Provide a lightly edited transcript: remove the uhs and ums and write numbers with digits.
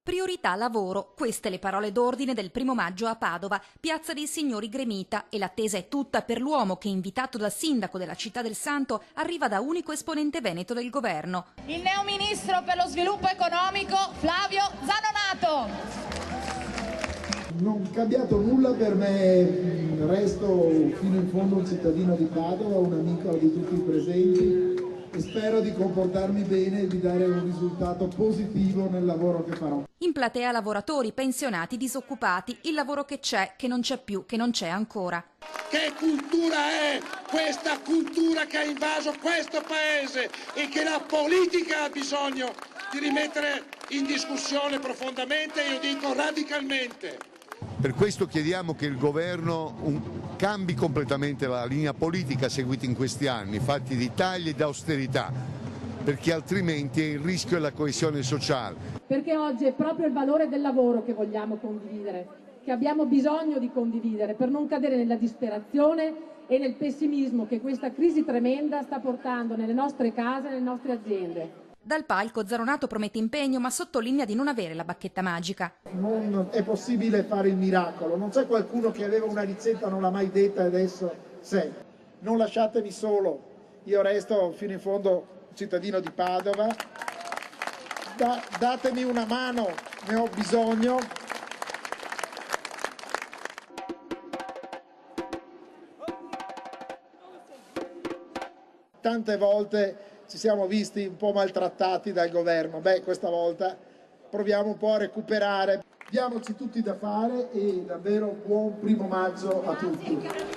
Priorità lavoro, queste le parole d'ordine del 1° maggio a Padova, piazza dei Signori Gremita, e l'attesa è tutta per l'uomo che, invitato dal sindaco della Città del Santo, arriva da unico esponente veneto del governo. Il neo ministro per lo sviluppo economico Flavio Zanonato. Non è cambiato nulla per me, resto fino in fondo un cittadino di Padova, un amico di tutti i presenti e spero di comportarmi bene e di dare un risultato positivo nel lavoro che farò. In platea lavoratori, pensionati, disoccupati, il lavoro che c'è, che non c'è più, che non c'è ancora. Che cultura è questa cultura che ha invaso questo paese e che la politica ha bisogno di rimettere in discussione profondamente, io dico radicalmente. Per questo chiediamo che il governo cambi completamente la linea politica seguita in questi anni, fatti di tagli ed austerità, perché altrimenti il rischio è la coesione sociale. Perché oggi è proprio il valore del lavoro che vogliamo condividere, che abbiamo bisogno di condividere per non cadere nella disperazione e nel pessimismo che questa crisi tremenda sta portando nelle nostre case e nelle nostre aziende. Dal palco Zanonato promette impegno, ma sottolinea di non avere la bacchetta magica. Non è possibile fare il miracolo, non c'è qualcuno che aveva una ricetta, non l'ha mai detta e adesso c'è. Non lasciatemi solo, io resto fino in fondo cittadino di Padova, datemi una mano, ne ho bisogno. Tante volte ci siamo visti un po' maltrattati dal governo, questa volta proviamo un po' a recuperare. Diamoci tutti da fare e davvero buon 1° maggio a tutti.